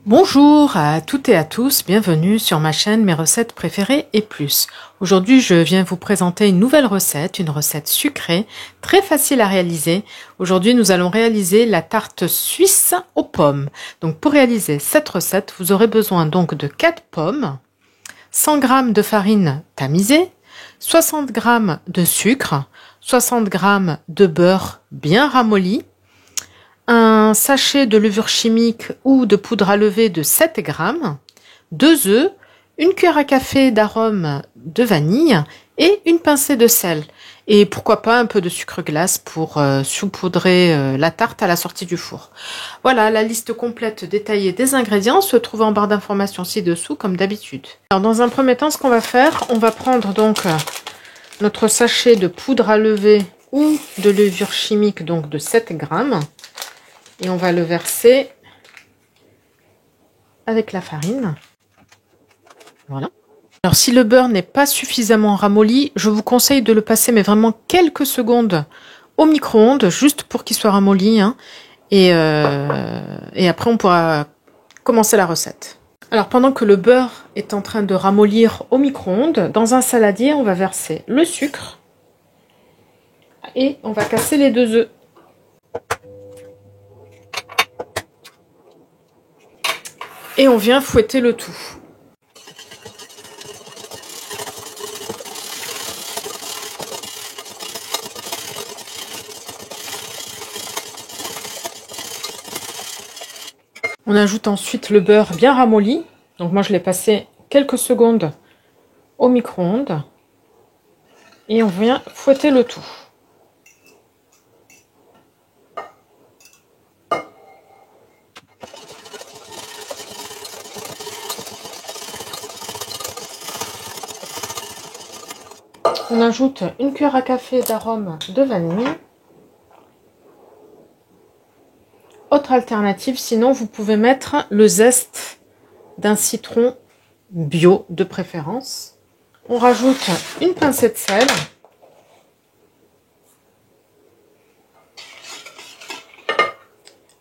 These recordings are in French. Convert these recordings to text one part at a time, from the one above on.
Bonjour à toutes et à tous, bienvenue sur ma chaîne Mes recettes préférées et plus. Aujourd'hui, je viens vous présenter une nouvelle recette, une recette sucrée, très facile à réaliser. Aujourd'hui, nous allons réaliser la tarte suisse aux pommes. Donc pour réaliser cette recette, vous aurez besoin donc de 4 pommes, 100 g de farine tamisée, 60 g de sucre, 60 g de beurre bien ramolli, un sachet de levure chimique ou de poudre à lever de 7 g, 2 œufs, une cuillère à café d'arôme de vanille et une pincée de sel. Et pourquoi pas un peu de sucre glace pour saupoudrer la tarte à la sortie du four. Voilà, la liste complète détaillée des ingrédients se trouve en barre d'informations ci-dessous comme d'habitude. Alors dans un premier temps, ce qu'on va faire, on va prendre donc notre sachet de poudre à lever ou de levure chimique donc de 7 g. Et on va le verser avec la farine. Voilà. Alors si le beurre n'est pas suffisamment ramolli, je vous conseille de le passer mais vraiment quelques secondes au micro-ondes, juste pour qu'il soit ramolli. Hein. Et après on pourra commencer la recette. Alors pendant que le beurre est en train de ramollir au micro-ondes, dans un saladier, on va verser le sucre et on va casser les 2 œufs. Et on vient fouetter le tout. On ajoute ensuite le beurre bien ramolli. Donc moi je l'ai passé quelques secondes au micro-ondes. Et on vient fouetter le tout. On ajoute une cuillère à café d'arôme de vanille. Autre alternative, sinon vous pouvez mettre le zeste d'un citron bio de préférence. On rajoute une pincée de sel.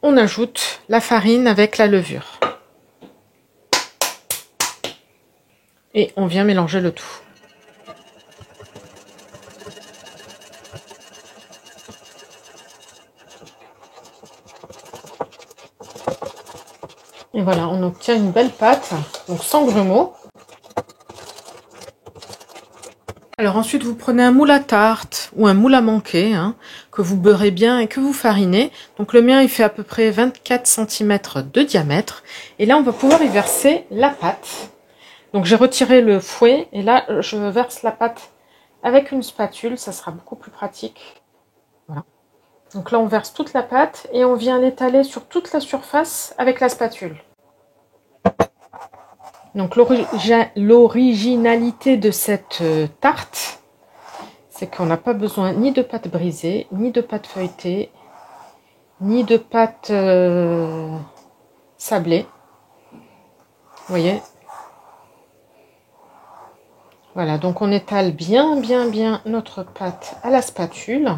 On ajoute la farine avec la levure. Et on vient mélanger le tout. Et voilà, on obtient une belle pâte, donc sans grumeaux. Alors ensuite, vous prenez un moule à tarte ou un moule à manquer, hein, que vous beurrez bien et que vous farinez. Donc le mien, il fait à peu près 24 cm de diamètre. Et là, on va pouvoir y verser la pâte. Donc j'ai retiré le fouet et là, je verse la pâte avec une spatule. Ça sera beaucoup plus pratique. Voilà. Donc là, on verse toute la pâte et on vient l'étaler sur toute la surface avec la spatule. Donc l'originalité de cette tarte, c'est qu'on n'a pas besoin ni de pâte brisée, ni de pâte feuilletée, ni de pâte sablée. Vous voyez? Voilà, donc on étale bien notre pâte à la spatule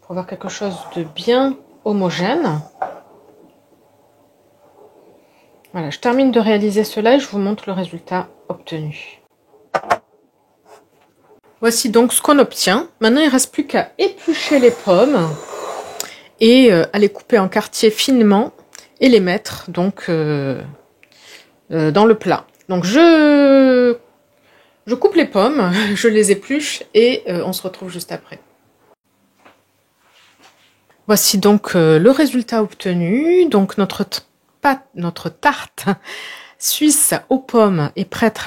pour avoir quelque chose de bien homogène. Voilà, je termine de réaliser cela et je vous montre le résultat obtenu. Voici donc ce qu'on obtient. Maintenant, il ne reste plus qu'à éplucher les pommes et à les couper en quartiers finement et les mettre donc dans le plat. Donc je coupe les pommes, je les épluche et on se retrouve juste après. Voici donc le résultat obtenu. Donc notre tarte suisse aux pommes est prête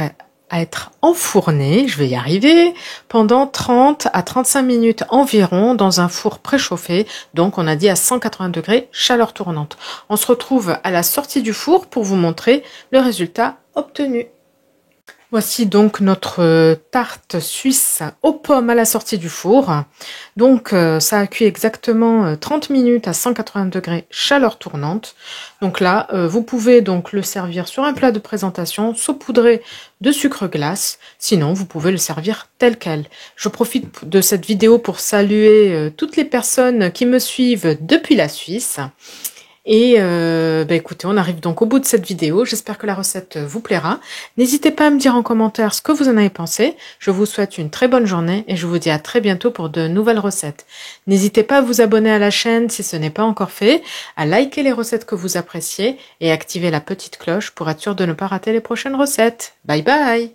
à être enfournée, je vais y arriver, pendant 30 à 35 minutes environ dans un four préchauffé, donc on a dit à 180 degrés, chaleur tournante. On se retrouve à la sortie du four pour vous montrer le résultat obtenu. Voici donc notre tarte suisse aux pommes à la sortie du four. Donc ça a cuit exactement 30 minutes à 180 degrés chaleur tournante. Donc là, vous pouvez donc le servir sur un plat de présentation saupoudré de sucre glace. Sinon, vous pouvez le servir tel quel. Je profite de cette vidéo pour saluer toutes les personnes qui me suivent depuis la Suisse. Et écoutez, on arrive donc au bout de cette vidéo. J'espère que la recette vous plaira. N'hésitez pas à me dire en commentaire ce que vous en avez pensé. Je vous souhaite une très bonne journée et je vous dis à très bientôt pour de nouvelles recettes. N'hésitez pas à vous abonner à la chaîne si ce n'est pas encore fait, à liker les recettes que vous appréciez et activer la petite cloche pour être sûr de ne pas rater les prochaines recettes. Bye bye!